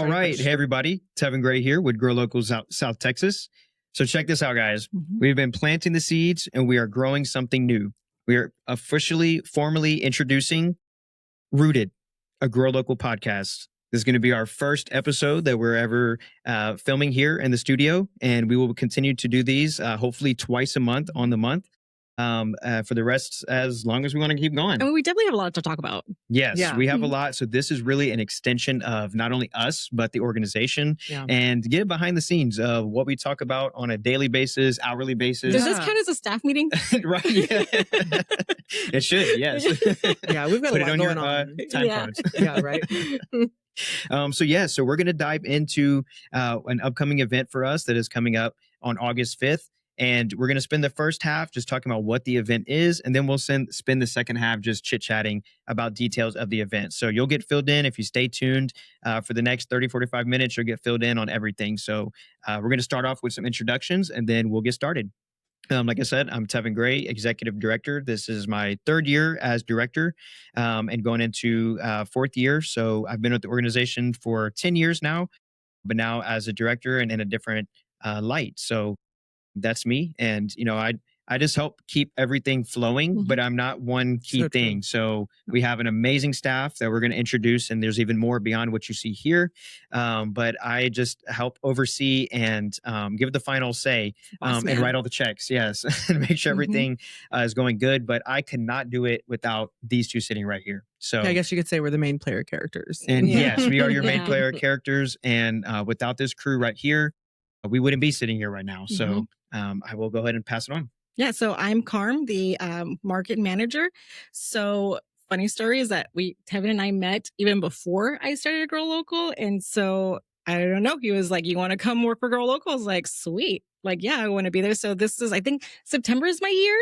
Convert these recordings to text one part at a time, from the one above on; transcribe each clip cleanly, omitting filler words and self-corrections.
All right. Hey, everybody. Tevin Gray here with Grow Local South Texas. So check this out, guys. We've been planting the seeds and we are growing something new. We are formally introducing Rooted, a Grow Local podcast. This is going to be our first episode that we're ever filming here in the studio. And we will continue to do these hopefully twice a month on the month. For the rest, as long as we want to keep going. I mean, we definitely have a lot to talk about. Yes, we have a lot. So this is really an extension of not only us, but the organization and get behind the scenes of what we talk about on a daily basis, hourly basis. Does this count as a staff meeting? Right. Yeah. It should, yes. Yeah, we've got Put a lot it on going your on. time Yeah. cards. Yeah, right. So we're going to dive into an upcoming event for us that is coming up on August 5th. And we're going to spend the first half just talking about what the event is. And then we'll spend the second half just chit-chatting about details of the event. So you'll get filled in if you stay tuned for the next 30, 45 minutes. You'll get filled in on everything. So we're going to start off with some introductions and then we'll get started. Like I said, I'm Tevin Gray, Executive Director. This is my third year as director and going into fourth year. So I've been with the organization for 10 years now, but now as a director and in a different light. So that's me. And, I just help keep everything flowing, but I'm not one key thing. So we have an amazing staff that we're going to introduce, and there's even more beyond what you see here. But I just help oversee and give the final say and write all the checks. Yes. And make sure everything is going good. But I cannot do it without these two sitting right here. So I guess you could say we're the main player characters. And yes, we are your main player characters. And without this crew right here, we wouldn't be sitting here right now. So I will go ahead and pass it on. Yeah, so I'm Carm, the market manager. So funny story is that Tevin and I met even before I started Grow Local. And so I don't know, he was like, you want to come work for Grow Local? I was like, sweet. Like, yeah, I want to be there. So this is, I think September is my year.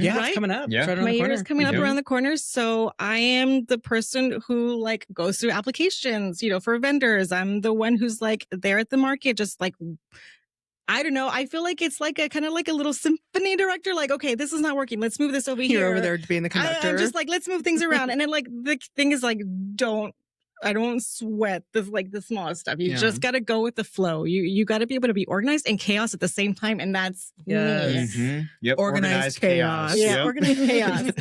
Yeah, right? It's coming up. Yeah. It's right around My the year corner. is coming up around the corner. So I am the person who goes through applications, for vendors. I'm the one who's there at the market, just I don't know. I feel like it's kind of like a little symphony director. Okay, this is not working. Let's move this over here. You're over there being the conductor. I'm just let's move things around. And then the thing is I don't sweat the smallest stuff. You just got to go with the flow. You got to be able to be organized and chaos at the same time. And that's Yep. Organized chaos. Yeah, Yep. organized chaos.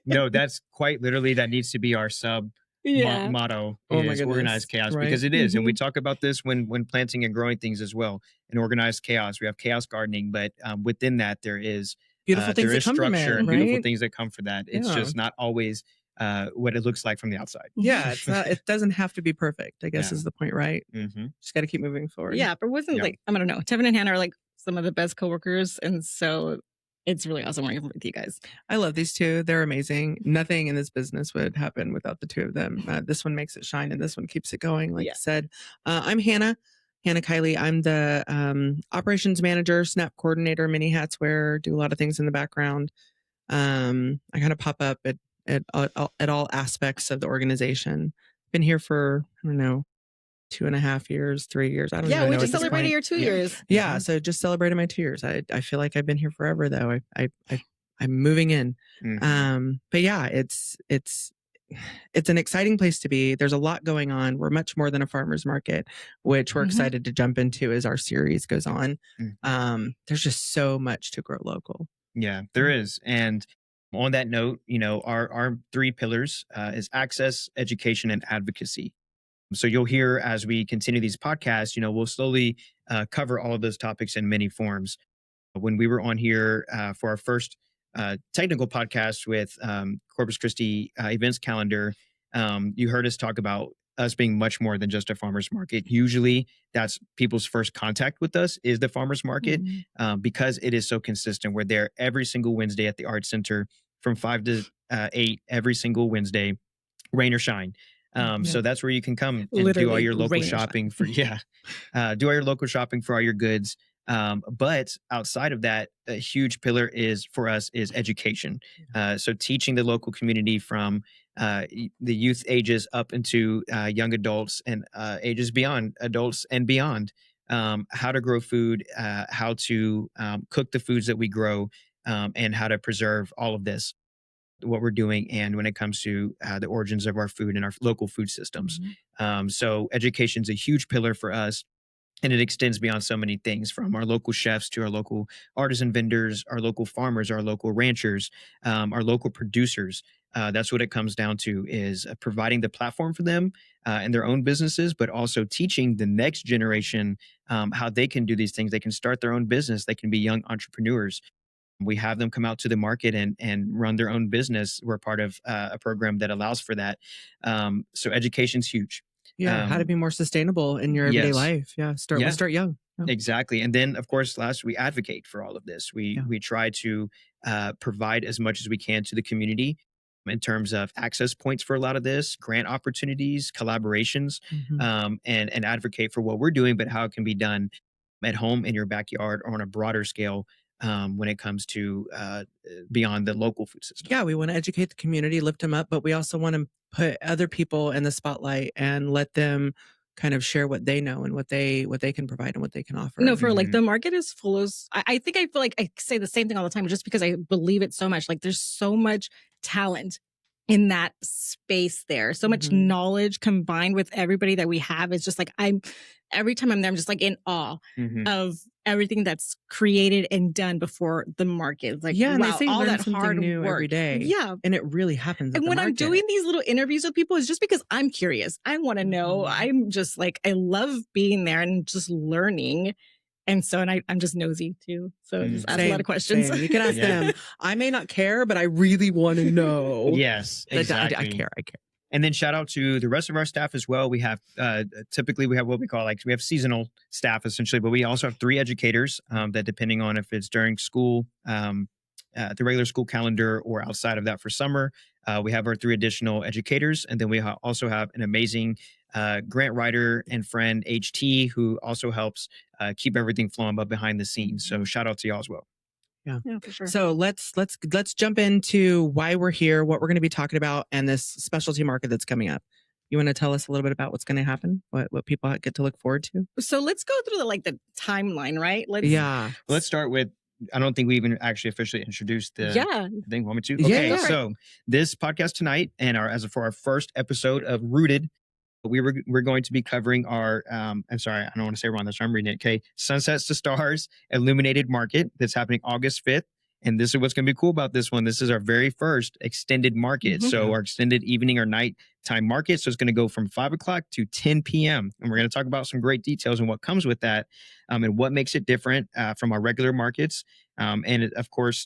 No, that's quite literally, that needs to be our sub motto. Oh my is goodness. Organized chaos, Right. because it is. And we talk about this when planting and growing things as well. In organized chaos, we have chaos gardening, but within that there is beautiful things there that is come from structure it, and right? beautiful things that come for that. It's Yeah. just not always what it looks like from the outside. Yeah, it's not. It doesn't have to be perfect, I guess is the point, right? Just got to keep moving forward. Yeah, but it wasn't I don't know. Tevin and Hannah are some of the best coworkers. And so it's really awesome working with you guys. I love these two. They're amazing. Nothing in this business would happen without the two of them. This one makes it shine and this one keeps it going. Like I said, I'm Hannah Kiley. I'm the operations manager, SNAP coordinator, many hats wear, do a lot of things in the background. I kind of pop up at all aspects of the organization. Been here for, I don't know, 2.5 years, 3 years. I don't know. Yeah, we just celebrated your 2 years. Yeah, so just celebrated my 2 years. I feel like I've been here forever, though. I'm moving in. But yeah, it's an exciting place to be. There's a lot going on. We're much more than a farmer's market, which we're excited to jump into as our series goes on. There's just so much to Grow Local. Yeah, there is. And on that note, our three pillars is access, education, and advocacy. So you'll hear as we continue these podcasts, we'll slowly cover all of those topics in many forms. When we were on here for our first technical podcast with Corpus Christi events calendar, you heard us talk about us being much more than just a farmer's market. Usually that's people's first contact with us is the farmer's market because it is so consistent. We're there every single Wednesday at the Art Center from 5 to 8 every single Wednesday, rain or shine. So that's where you can come and do all your local shopping for, do all your local shopping for all your goods. But outside of that, a huge pillar for us is education. So teaching the local community from the youth ages up into young adults and ages beyond adults and beyond, how to grow food, how to cook the foods that we grow, and how to preserve all of this. what we're doing, and when it comes to the origins of our food and our local food systems. So education is a huge pillar for us. And it extends beyond so many things, from our local chefs to our local artisan vendors, our local farmers, our local ranchers, our local producers. That's what it comes down to, is providing the platform for them in their own businesses, but also teaching the next generation how they can do these things. They can start their own business. They can be young entrepreneurs. We have them come out to the market and run their own business. We're part of a program that allows for that. So education's huge. Yeah, how to be more sustainable in your everyday Yes. life. Yeah, we start young. Yeah. Exactly. And then, of course, last, we advocate for all of this. We try to provide as much as we can to the community in terms of access points for a lot of this, grant opportunities, collaborations, and advocate for what we're doing, but how it can be done at home, in your backyard, or on a broader scale when it comes to beyond the local food system. Yeah, we want to educate the community, lift them up, but we also want to put other people in the spotlight and let them kind of share what they know and what they can provide and what they can offer. No, for like, the market is full of, I think I feel like I say the same thing all the time, just because I believe it so much. Like, there's so much talent in that space there. So much knowledge combined with everybody that we have. It's just like, every time I'm there, I'm just like in awe of everything that's created and done before the market. Like, and wow, they say all learn that something hard new work every day. Yeah. And it really happens. And when I'm doing these little interviews with people, it's just because I'm curious. I want to know. I'm just like, I love being there and just learning. And so, I'm just nosy too. So just ask a lot of questions. You can ask them. I may not care, but I really want to know. Yes, exactly. I care. And then shout out to the rest of our staff as well. We have typically we have what we call, like, we have seasonal staff essentially, but we also have 3 educators that, depending on if it's during school, the regular school calendar, or outside of that for summer, we have our 3 additional educators. And then we also have an amazing grant writer and friend, HT, who also helps keep everything flowing but behind the scenes. So shout out to y'all as well. Yeah, for sure. So let's jump into why we're here, what we're going to be talking about, and this specialty market that's coming up. You want to tell us a little bit about what's going to happen, what people get to look forward to? So let's go through the timeline, right? Let's start with, I don't think we even actually officially introduced the thing. Want me to? Yeah, Okay, so this podcast tonight, and for our first episode of Rooted, we're going to be covering our I'm sorry, I don't want to say it wrong, that's why I'm reading it. Okay, Sunsets to Stars Illuminated Market, that's happening August 5th. And this is what's going to be cool about this one. This is our very first extended market. So our extended evening or nighttime market. So it's going to go from 5 o'clock to 10 p.m. And we're going to talk about some great details and what comes with that, and what makes it different from our regular markets. And of course,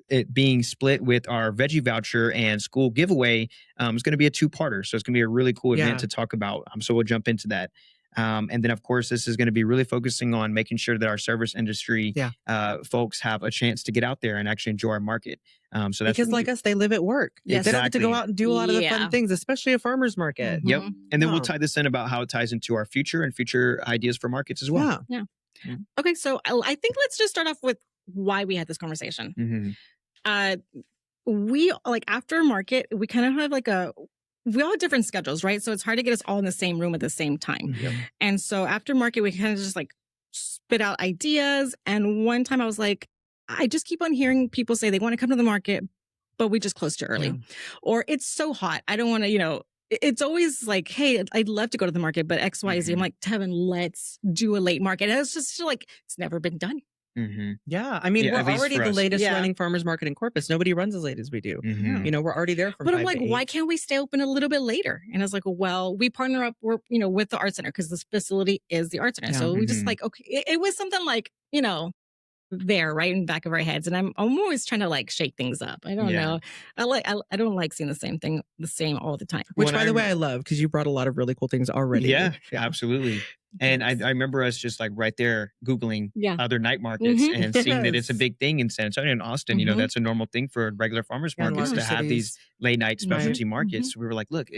it being split with our veggie voucher and school giveaway is going to be a 2-parter. So it's going to be a really cool event to talk about. So we'll jump into that. And then, of course, this is going to be really focusing on making sure that our service industry folks have a chance to get out there and actually enjoy our market. So that's because, like us, they live at work. Yes. They don't get to go out and do a lot of the fun things, especially a farmer's market. Yep. And then we'll tie this in about how it ties into our future and future ideas for markets as well. Yeah. Okay, so I think let's just start off with why we had this conversation. We, after market, we kind of have we all have different schedules, right? So it's hard to get us all in the same room at the same time. And so after market, we kind of just spit out ideas. And one time I was like, I just keep on hearing people say they want to come to the market, but we just close too early. Or it's so hot, I don't want to, it's always like, hey, I'd love to go to the market, but X, Y, Z. I'm like, Tevin, let's do a late market. And it's just it's never been done. Yeah, I mean, we're already the latest running farmers market in Corpus. Nobody runs as late as we do. We're already there from. But I'm like, why can't we stay open a little bit later? And I was like, well, we partner up, with the art center, because this facility is the art center. So we just okay, it was something there right in the back of our heads, and I'm always trying to shake things up. I don't know. I don't like seeing the same all the time. Which, by the way, I love, because you brought a lot of really cool things already. Yeah, absolutely. And I remember us just right there Googling other night markets and seeing that it's a big thing in San Antonio and Austin. That's a normal thing for regular farmers markets to have these late night specialty markets. We were like, look,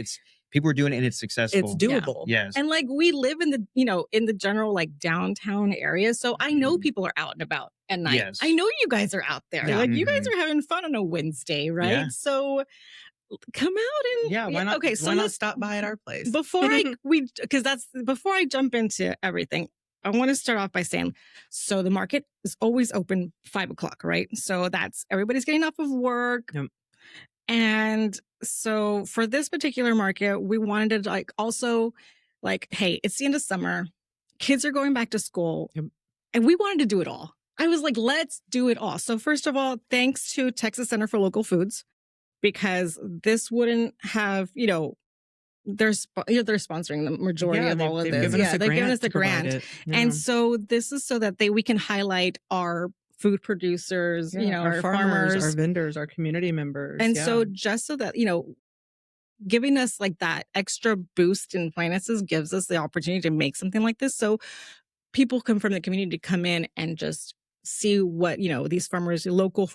people are doing it and it's successful. It's doable. Yes. And we live in the general downtown area. So I know people are out and about at night. Yes. I know you guys are out there. You guys are having fun on a Wednesday, right? Yeah. So come out and why not? Okay, so why not let's stop by at our place before I jump into everything. I want to start off by saying, so the market is always open 5 o'clock, right? So that's everybody's getting off of work. And so for this particular market, we wanted to like also like, hey, it's the end of summer. Kids are going back to school. Yep. And we wanted to do it all. I was like, let's do it all. So first of all, thanks to Texas Center for Local Foods, because this wouldn't have, they're sponsoring the majority of all of they've this. given us a They've given grant us the to provide grant. it. Yeah. And so this is so that we can highlight our food producers, our farmers, our vendors, our community members. and so just so that, giving us like that extra boost in finances gives us the opportunity to make something like this. So people come from the community to come in and just see what, these local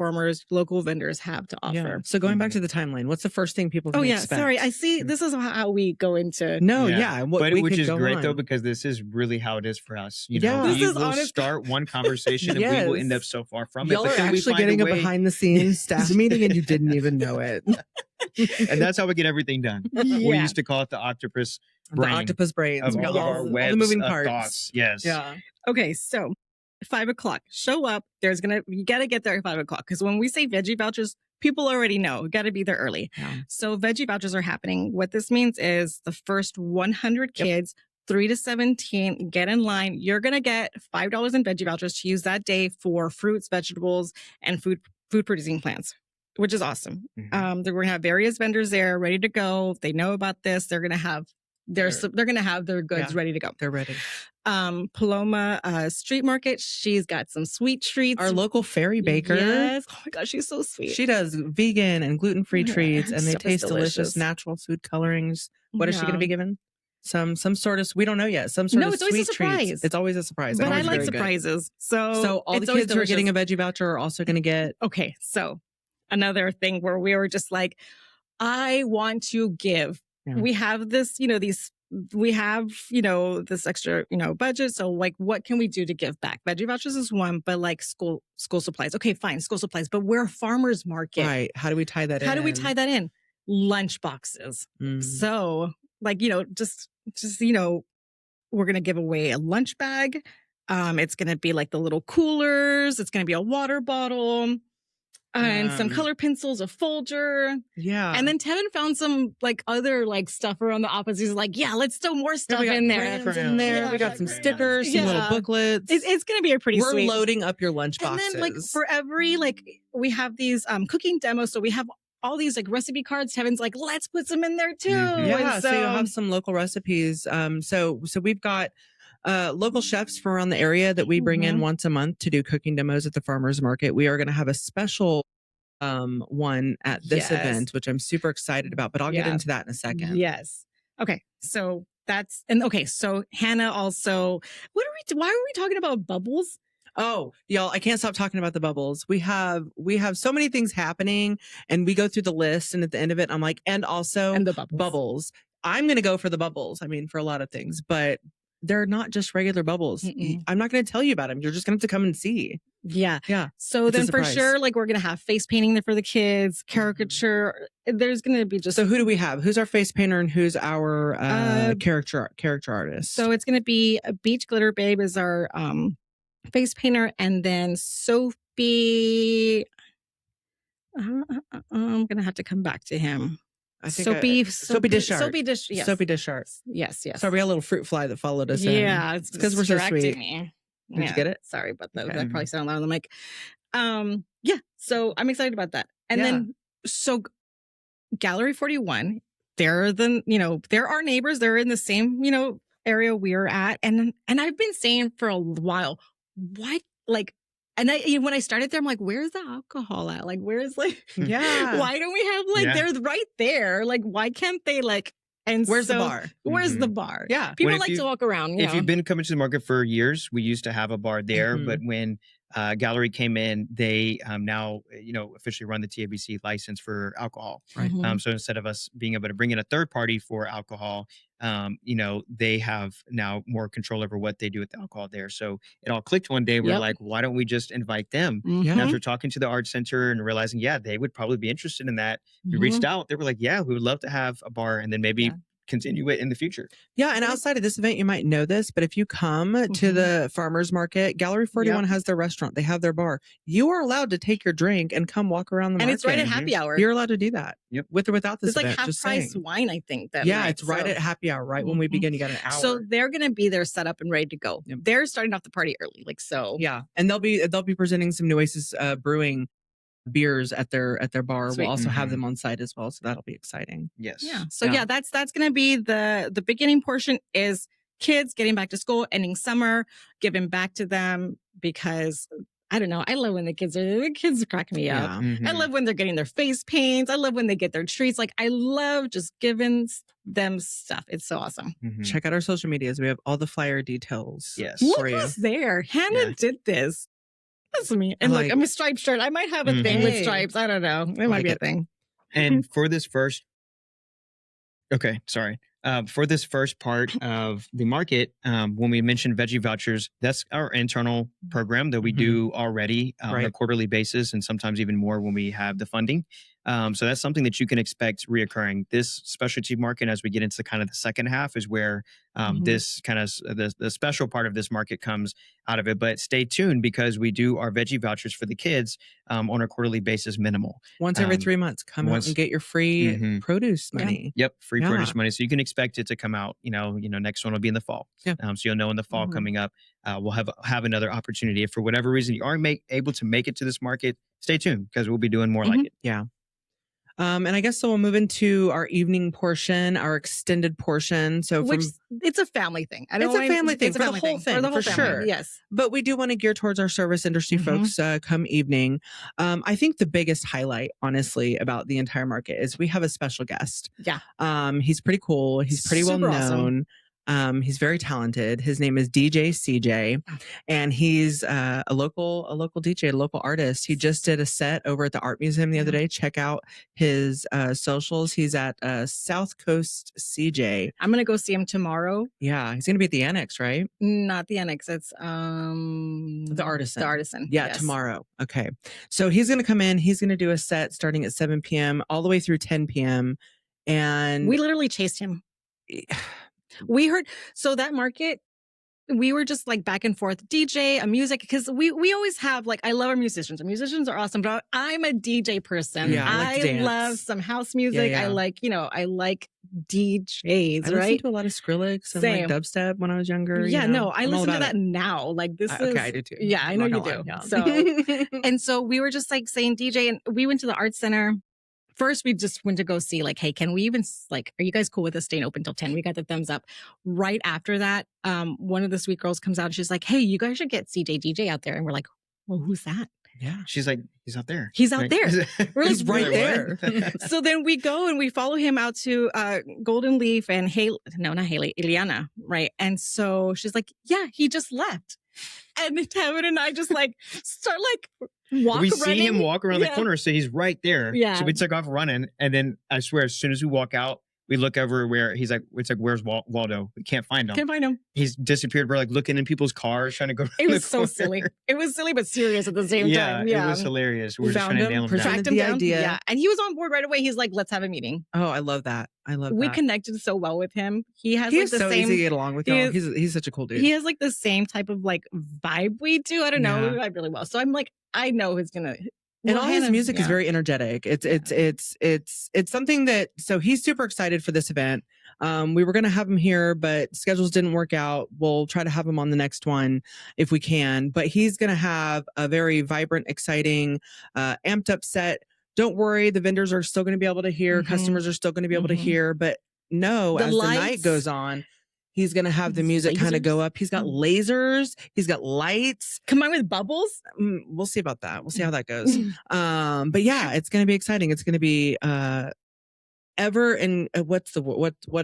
vendors have to offer. Yeah. So going back to the timeline, what's the first thing people can expect? Sorry. I see. This is how we go into. No, which is great though, because this is really how it is for us. This we is will honest. start one conversation and we will end up so far from Y'all it. are But then we actually find getting a way, behind the scenes staff meeting and you didn't even know it. and that's how we get everything done. We used to call it the octopus brain. The octopus brains. Of all of our all the webs moving of parts. thoughts. Yes. Yeah. Okay, so 5:00, show up. You got to get there at 5:00 because when we say veggie vouchers, people already know. You got to be there early. Yeah. So veggie vouchers are happening. What this means is the first 100 kids, 3 to 17, get in line. You're going to get $5 in veggie vouchers to use that day for fruits, vegetables, and food producing plants, which is awesome. Mhm. They're going to have various vendors there ready to go. They know about this. They're going to have their goods ready to go. They're ready. Paloma Street Market, she's got some sweet treats. Our local fairy baker. Yes. Oh my gosh, she's so sweet. She does vegan and gluten-free treats, and they Stuff is taste delicious. Natural food colorings. What is she going to be given? Some sort of, we don't know yet. Some sort of it's always a sweet surprise. treats. It's always a surprise. But I Always like very good. surprises. So all the kids who are getting a veggie voucher are also going to get. Okay, so another thing where we were just like, I want to give. Yeah. We have this, we have, this extra, budget. So like, what can we do to give back? Veggie vouchers is one, but like school supplies. Okay, fine, school supplies, but we're a farmer's market. Right. How do we tie that in? How do we tie that in? Lunch boxes. Mm. So like, just, we're going to give away a lunch bag. It's going to be like the little coolers. It's going to be a water bottle. And some color pencils, a folder. Yeah. And then Tevin found some like other like stuff around the office. He's like, yeah, let's throw more stuff in there. Yeah, we got some stickers, some little booklets. It's going to be a pretty We're sweet. loading up your lunch boxes. And then like for every, like we have these cooking demos. So we have all these like recipe cards. Tevin's like, let's put some in there too. Mhm. Yeah. And So you'll have some local recipes. So we've got local chefs from around the area that we bring in once a month to do cooking demos at the farmers market. We are going to have a special one at this event, which I'm super excited about, but I'll get into that in a second. Yes. Okay. So so Hannah also, why are we talking about bubbles? Oh, y'all, I can't stop talking about the bubbles. We have so many things happening and we go through the list and at the end of it, I'm like, and the bubbles. I'm going to go for the bubbles. I mean, for a lot of things, but they're not just regular bubbles. Mm-mm. I'm not going to tell you about them. You're just going to have to come and see. Yeah. Yeah. So then for sure, like we're going to have face painting there for the kids, caricature. There's going to be just. So who do we have? Who's our face painter and who's our character artist? So it's going to be Beach Glitter Babe is our face painter. And then Sophie, I'm going to have to come back to him. I think Soapy Dish Art. Yes. Soapy Dish Art. Yes. Sorry, we had a little fruit fly that followed us in. Yeah, it's because we're so sweet. Me. Did you get it? Sorry about that. Okay. That probably sounded loud on the mic. Yeah, so I'm excited about that. And then, so Gallery 41, they're our neighbors. They're in the same, area we're at. And I've been saying for a while, why, like, and when I started there, I'm like, where's the alcohol at? Like, where's why don't we have they're right there. Like, why can't they and where's the bar? Where's the bar? Yeah. People like to walk around. If you've been coming to the market for years, we used to have a bar there. Mm-hmm. But when Gallery came in, they now, officially run the TABC license for alcohol. Right. Mm-hmm. So instead of us being able to bring in a third party for alcohol, they have now more control over what they do with the alcohol there. So it all clicked one day. We're like, why don't we just invite them? Mm-hmm. And after talking to the art center and realizing, they would probably be interested in that. We reached out. They were like, we would love to have a bar and then maybe continue it in the future. Yeah, and outside of this event, you might know this, but if you come to the farmers market, Gallery 41 has their restaurant. They have their bar. You are allowed to take your drink and come walk around the market. And it's right at happy hour. You're allowed to do that. Yep. With or without this It's like event. half just price saying. wine, I think. That Yeah, night, it's right at happy hour. Right when we begin, you got an hour. So they're going to be there set up and ready to go. Yep. They're starting off the party early. Like, so. Yeah. And they'll be presenting some Nueces Brewing beers at their bar. Sweet. We'll also have them on site as well. So that'll be exciting. Yes. Yeah. So that's going to be the beginning portion is kids getting back to school, ending summer, giving back to them because I don't know. I love when the kids crack me up. Yeah. Mm-hmm. I love when they're getting their face paints. I love when they get their treats. Like I love just giving them stuff. It's so awesome. Mm-hmm. Check out our social medias. We have all the flyer details. Yes. Look for you. who's there. Hannah did this. That's me. And look, I'm a striped shirt. I might have a thing with stripes. I don't know. It might be a thing. And for this first, for this first part of the market, when we mentioned veggie vouchers, that's our internal program that we do already on a quarterly basis, and sometimes even more when we have the funding. So that's something that you can expect reoccurring. This specialty market, as we get into kind of the second half, is where this kind of the special part of this market comes out of it. But stay tuned because we do our veggie vouchers for the kids on a quarterly basis, minimal. Once every 3 months, come out and get your free produce money. Yep, free produce money. So you can expect it to come out. Next one will be in the fall. Yeah. So you'll know in the fall coming up, we'll have another opportunity. If for whatever reason you aren't able to make it to this market, stay tuned because we'll be doing more like it. Yeah. And I guess so we'll move into our evening portion, our extended portion. So it's a family thing. It's a family thing for the whole thing, for sure. Yes. But we do want to gear towards our service industry folks come evening. I think the biggest highlight, honestly, about the entire market is we have a special guest. Yeah. He's pretty cool. He's pretty well known. Awesome. He's very talented. His name is DJ CJ, and he's a local DJ, a local artist. He just did a set over at the Art Museum the other day. Check out his socials. He's at South Coast CJ. I'm gonna go see him tomorrow. Yeah, he's gonna be at the Annex, right? Not the Annex. It's the Artisan. The Artisan. Yeah, yes. Tomorrow. Okay, so he's gonna come in. He's gonna do a set starting at 7 p.m. all the way through 10 p.m. And we literally chased him. We heard, so that market, we were just like back and forth, DJ, a music, because we always have like, I love our musicians. Our musicians are awesome, but I'm a DJ person. Yeah, I love some house music. Yeah. I like DJs, I listened to a lot of Skrillex and like dubstep when I was younger. Yeah, I listen to that now. Like this is, okay, I do too. Yeah, I know you do. Yeah. So, and so we were just like saying DJ, and we went to the art center. First, we just went to go see, like, hey, can we even, like, are you guys cool with us staying open till 10? We got the thumbs up. Right after that, one of the sweet girls comes out and she's like, hey, you guys should get CJ DJ out there. And we're like, well, who's that? Yeah. She's like, he's out there. He's out there. We're like, he's right there. So then we go and we follow him out to Golden Leaf and Ileana, right? And so she's like, yeah, he just left. And Tevin and I just like start like we see him walk around the corner, so he's right there. Yeah. So we took off running, and then I swear, as soon as we walk out, we look over where he's like, it's like, where's Waldo? We can't find him. Can't find him. He's disappeared. We're like looking in people's cars, trying to go. It was so silly. It was silly but serious at the same time. Yeah, it was hilarious. We were just trying to nail him down. Tracked him down. Idea. Yeah, and he was on board right away. He's like, let's have a meeting. Oh, I love that. We connected so well with him. He has like the same. Easy to get along with y'all. He's such a cool dude. He has like the same type of like vibe we do. I don't know. We vibe really well. So I'm like, I know he's gonna. And all his music is very energetic. It's something that, so he's super excited for this event. We were going to have him here, but schedules didn't work out. We'll try to have him on the next one if we can, but he's going to have a very vibrant, exciting, amped up set. Don't worry. The vendors are still going to be able to hear. Customers are still going to be able to hear, but as the night goes on, he's going to have the music kind of go up. He's got lasers. He's got lights. Combined with bubbles? We'll see about that. We'll see how that goes. But yeah, it's going to be exciting. It's going to be what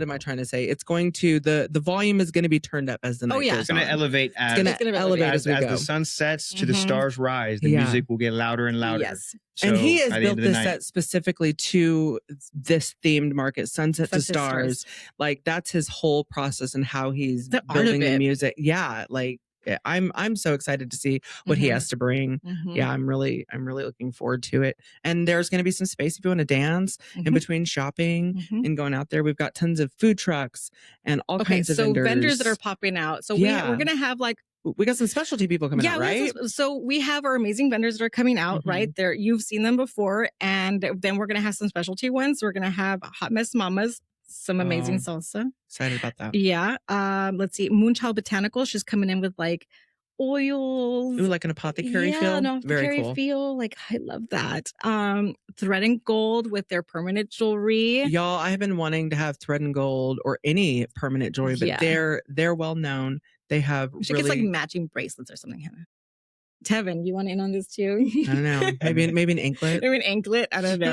am I trying to say? It's going to, the volume is going to be turned up as the night goes on. It's going to elevate as the sun sets to the stars rise. The music will get louder and louder. Yes. So and he has built this set specifically to this themed market, sunset to stars. Like that's his whole process and how he's building the music. Yeah. Like I'm so excited to see what he has to bring. Yeah, I'm really looking forward to it. And there's going to be some space if you want to dance in between shopping and going out there. We've got tons of food trucks and all kinds of vendors that are popping out. So we're going to have like, we got some specialty people coming out, right? So we have our amazing vendors that are coming out, right? There, you've seen them before. And then we're going to have some specialty ones. We're going to have Hot Mess Mamas, some amazing salsa. Excited about that. Yeah. Let's see. Moonchild Botanical. She's coming in with like oils. Ooh, like an apothecary feel? An apothecary Very cool. feel. Like, I love that. Thread and Gold with their permanent jewelry. Y'all, I have been wanting to have Thread and Gold or any permanent jewelry, but they're well known. They have we should get like matching bracelets or something, Hannah. Tevin, you want in on this too? I don't know. Maybe an anklet. Maybe an anklet. I don't know.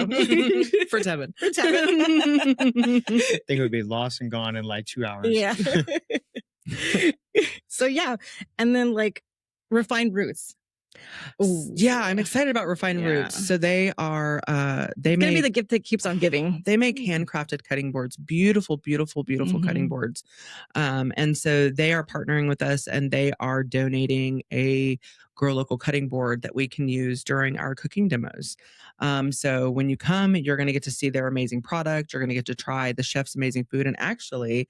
For Tevin. I think it would be lost and gone in like 2 hours. Yeah. So yeah. And then like Refined Roots. Ooh, yeah, I'm excited about Refined Roots. So they are it's gonna be the gift that keeps on giving. They make handcrafted cutting boards, beautiful cutting boards. And so they are partnering with us and they are donating a Grow Local cutting board that we can use during our cooking demos. So when you come, you're going to get to see their amazing product. You're going to get to try the chef's amazing food. And actually,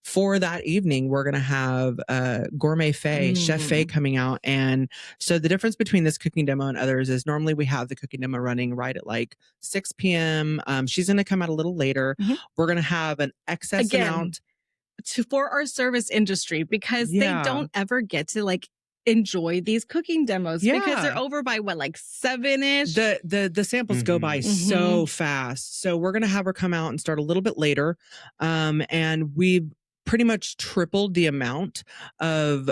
for that evening, we're going to have Gourmet Faye, Chef Faye coming out. And so the difference between this cooking demo and others is normally we have the cooking demo running right at like 6 p.m. She's going to come out a little later. We're going to have an excess amount. For our service industry, because they don't ever get to like enjoy these cooking demos because they're over by what, like 7-ish? The samples go by so fast. So we're going to have her come out and start a little bit later. And we've pretty much tripled the amount of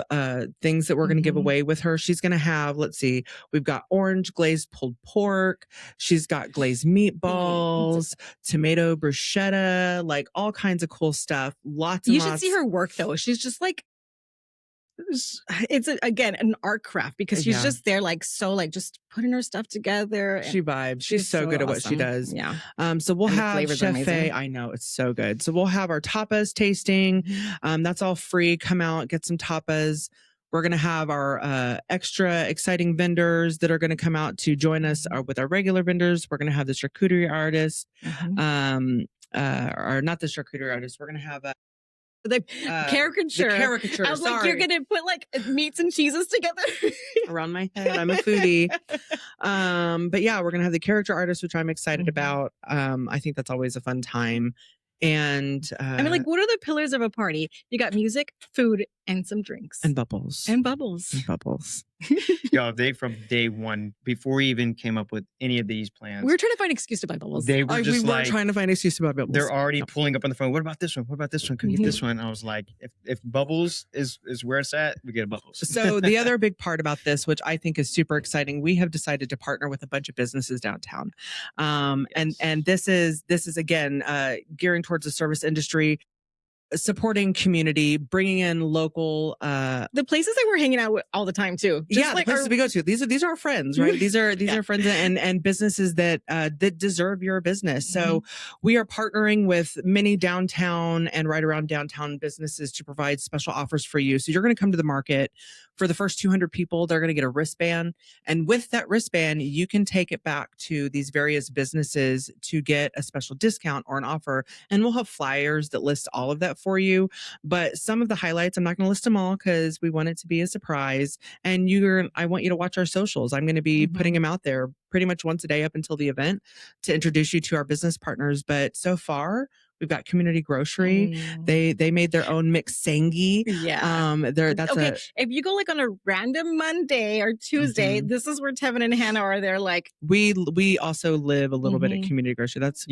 things that we're going to give away with her. She's going to have, let's see, we've got orange glazed pulled pork. She's got glazed meatballs, tomato bruschetta, like all kinds of cool stuff. Lots and lots. You should see her work though. She's just like, it's again an art craft because she's just there like so like just putting her stuff together. She vibes. She's so good at what she does. Yeah. So we'll have Chef Faye. I know it's so good. So we'll have our tapas tasting. That's all free. Come out, get some tapas. We're going to have our extra exciting vendors that are going to come out to join us with our regular vendors. We're going to have the charcuterie artist, or not the charcuterie artist. We're going to have the caricature. I was like, you're gonna put like meats and cheeses together around my head. I'm a foodie. But yeah, we're gonna have the character artist, which I'm excited about. I think that's always a fun time. And I mean, like, what are the pillars of a party? You got music, food, and some drinks. And bubbles. Yo, they from day one, before we even came up with any of these plans, we were trying to find an excuse to buy bubbles. They were just we were trying to find an excuse to buy bubbles. They're already pulling up on the phone. What about this one? What about this one? Can we get this one? I was like, if bubbles is where it's at, we get bubbles. So the other big part about this, which I think is super exciting, we have decided to partner with a bunch of businesses downtown. And this is again gearing towards the service industry, supporting community, bringing in local the places that we're hanging out with all the time too. Just like the places we go to. These are our friends, right? These are friends and businesses that deserve your business. So we are partnering with many downtown and right around downtown businesses to provide special offers for you. So you're going to come to the market. For the first 200 people, they're going to get a wristband. And with that wristband, you can take it back to these various businesses to get a special discount or an offer. And we'll have flyers that list all of that for you. But some of the highlights, I'm not going to list them all because we want it to be a surprise. And I want you to watch our socials. I'm going to be putting them out there pretty much once a day up until the event to introduce you to our business partners. But so far, we've got Community Grocery. They made their own mixangi. Yeah. If you go like on a random Monday or Tuesday, this is where Tevin and Hannah are. They're like, we also live a little bit at Community Grocery. That's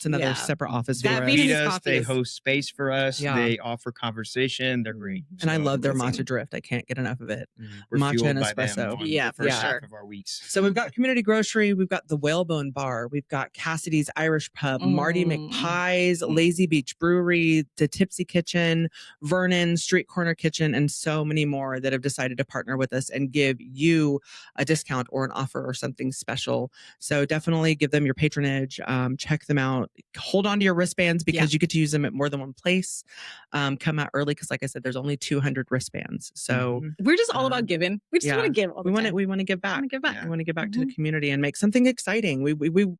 another separate office for us. They host space for us. Yeah. They offer conversation. They're great. And I love their matcha drift. I can't get enough of it. Matcha and espresso. Yeah, for sure. Of our weeks. So we've got Community Grocery. We've got the Whalebone Bar. We've got Cassidy's Irish Pub, Marty McPie's, Lazy Beach Brewery, the Tipsy Kitchen, Vernon, Street Corner Kitchen, and so many more that have decided to partner with us and give you a discount or an offer or something special. So definitely give them your patronage. Check them out. Hold on to your wristbands because you get to use them at more than one place. Come out early because, like I said, there's only 200 wristbands. So we're just all about giving. We just want to give. We want to give back. We want to give back to the community and make something exciting. We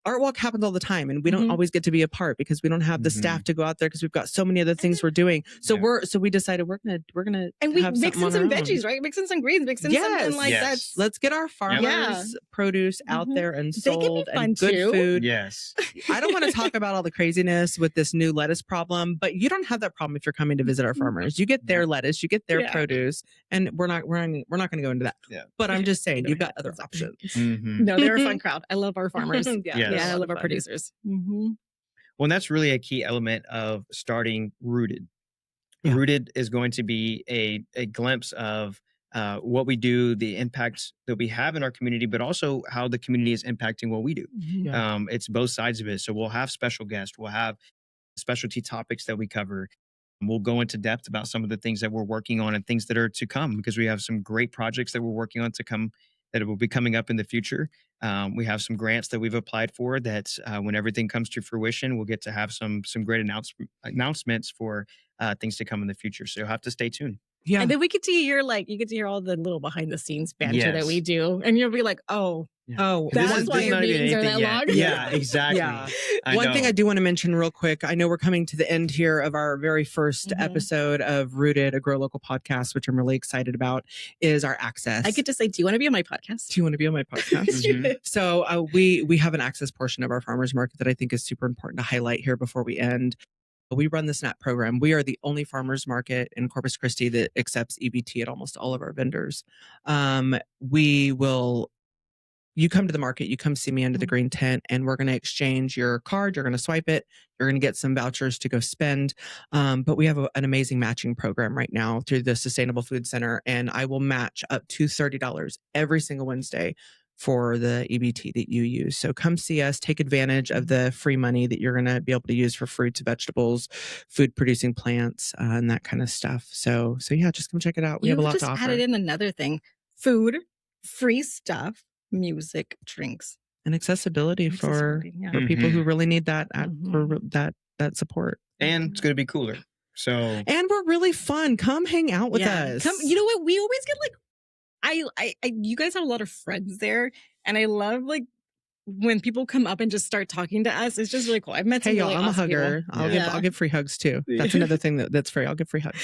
art walk happens all the time, and we don't always get to be a part because we don't have the staff to go out there because we've got so many other things we're doing. So we decided we're gonna and we mix in some veggies, right? Mix in some greens, mix in something like that. Let's get our farmers produce out there and sold and good too. food. Yes. I don't want to talk about all the craziness with this new lettuce problem, but you don't have that problem if you're coming to visit our farmers. You get their lettuce, you get their produce, and we're not going to go into that. Yeah. But I'm just saying, you've got other options. No, they're a fun crowd. I love our farmers. Yeah, I love our producers. Well, and that's really a key element of starting Rooted. Rooted is going to be a glimpse of what we do, the impact that we have in our community, but also how the community is impacting what we do. It's both sides of it. So we'll have special guests, we'll have specialty topics that we cover. We'll go into depth about some of the things that we're working on and things that are to come, because we have some great projects that we're working on to come that will be coming up in the future. We have some grants that we've applied for that when everything comes to fruition, we'll get to have some great announcements for things to come in the future. So you'll have to stay tuned. Yeah. And then we get to hear you get to hear all the little behind the scenes banter that we do. And you'll be like, that's why your meetings are that long. Yeah, exactly. One thing I do want to mention real quick, I know we're coming to the end here of our very first episode of Rooted, a Grow Local podcast, which I'm really excited about, is our access. I get to say, do you want to be on my podcast? Do you want to be on my podcast? So we have an access portion of our farmers market that I think is super important to highlight here before we end. We run the SNAP program. We are the only farmers market in Corpus Christi that accepts EBT at almost all of our vendors. You come to the market, you come see me under the green tent, and we're going to exchange your card. You're going to swipe it. You're going to get some vouchers to go spend. But we have an amazing matching program right now through the Sustainable Food Center, and I will match up to $30 every single Wednesday for the EBT that you use. So come see us, take advantage of the free money that you're going to be able to use for fruits, vegetables, food producing plants, and that kind of stuff. So yeah, just come check it out. We have a lot to offer. You just added in another thing: food, free stuff, music, drinks, and accessibility for people who really need that for that support. And it's going to be cooler. And we're really fun. Come hang out with us. You know what? We always get you guys have a lot of friends there, and I love when people come up and just start talking to us. It's just really cool. I've met some really I'm a awesome hugger. people. I'll give free hugs too. That's another thing that's free. I'll give free hugs.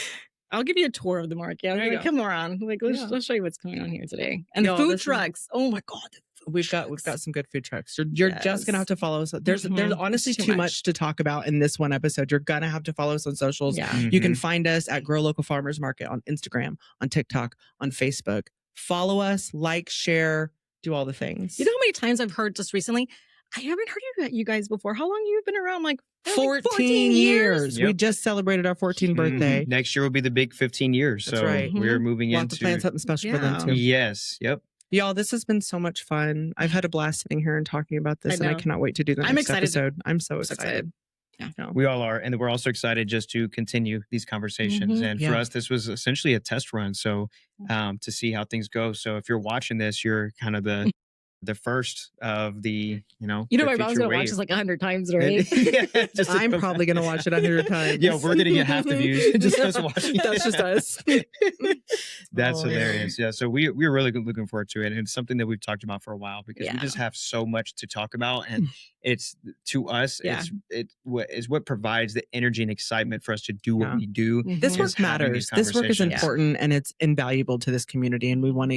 I'll give you a tour of the market. Come around. Let's show you what's going on here today. And the food trucks. Oh my God. We've got some good food trucks. You're just gonna have to follow us. There's honestly too much to talk about in this one episode. You're gonna have to follow us on socials. You can find us at Grow Local Farmers Market on Instagram, on TikTok, on Facebook. Follow us, like, share, do all the things. You know how many times I've heard just recently, I haven't heard you guys before. How long have you been around? 14 years. Yep. We just celebrated our 14th birthday. Next year will be the big 15 years. That's so right. We're moving we'll into... have to plan something special for them too. Yes. Yep. Y'all, this has been so much fun. I've had a blast sitting here and talking about this, and I cannot wait to do the next episode. I'm so excited. Yeah. We all are. And we're also excited just to continue these conversations. And for us, this was essentially a test run. So to see how things go. So if you're watching this, you're kind of the first of the, my mom's going to watch this 100 times, right? I'm probably going to watch it 100 times. Yeah, we're going to get half the views. Just us watching. That's just us. That's hilarious. Yeah. So we're really looking forward to it. And it's something that we've talked about for a while because we just have so much to talk about. And it's, to us, it's what provides the energy and excitement for us to do what we do. This work matters. This work is important and it's invaluable to this community. And we want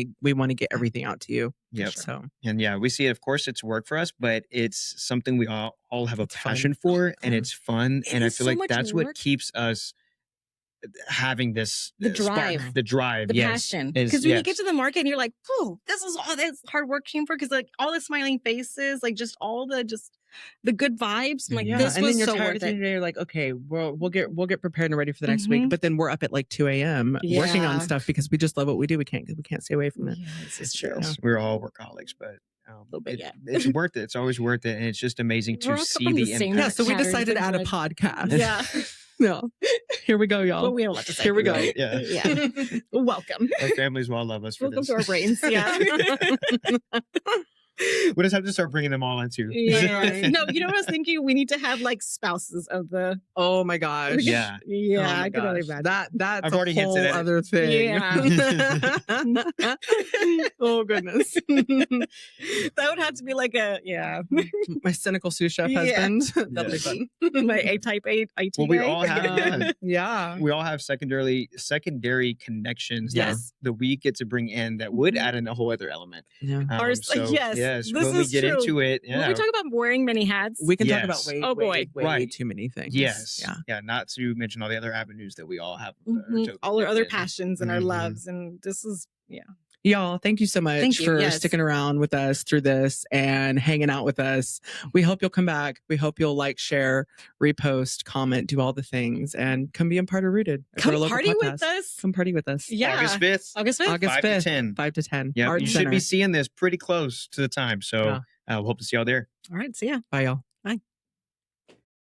to get everything out to you. Yep. So, and we see it. Of course, it's work for us, but it's something we all have a passion for, and it's fun. And I feel like that's what keeps us having this drive, the passion. Because when you get to the market and you're like, "Oh, this is all this hard work came for." Because all the smiling faces, just all the good vibes. This was so worth it. You're like, okay, we'll get prepared and ready for the next week. But then we're up at 2 a.m. working on stuff because we just love what we do. We can't stay away from it. Yeah, this is true. We're all workaholics, but little bit, yeah. It's worth it. It's always worth it. And it's just amazing We're to all see from the the same impact. Yeah, so we patterns decided to and add a like- podcast. Yeah. Yeah. Here we go, y'all. But we have a lot to say. Here we go. Right, yeah. Yeah. Welcome. Our families will all love us for Welcome this. to our brains. Yeah. We just have to start bringing them all into. Yeah. No, you know what I was thinking? We need to have like spouses of the. Oh my gosh. Yeah. Yeah, Oh my I can only gosh. imagine. That's I've a already whole hinted at it. other thing. Yeah. Oh goodness. That would have to be like a My cynical sous chef Yeah. husband. That'll be Yes. fun. my A type A IT. Well, we guy. all have Yeah. we all have secondary connections Yes. that we get to bring in that would add in a whole other element. Yeah. Ours- yes, yes, this when we is get true. into it, When yeah, we talk about wearing many hats. We can talk Yes. about way, Oh, boy. way Right. too many things. yes, Yeah. not to mention all the other avenues that we all have. Mhm. All our other passions. passions and our Mhm. loves, and this is Y'all, thank you so much Thank you, for yes. sticking around with us through this and hanging out with us. We hope you'll come back. We hope you'll like, share, repost, comment, do all the things, and come be a part of Rooted. come We're a local party with podcast. us. Come party with us. Yeah, August 5th, August 5th. August 5 to 5th, 10. 5 to 10. Yeah, Art you Center. should be seeing this pretty close to the time. So Yeah. we'll hope to see y'all there. All right, see ya. Bye, y'all.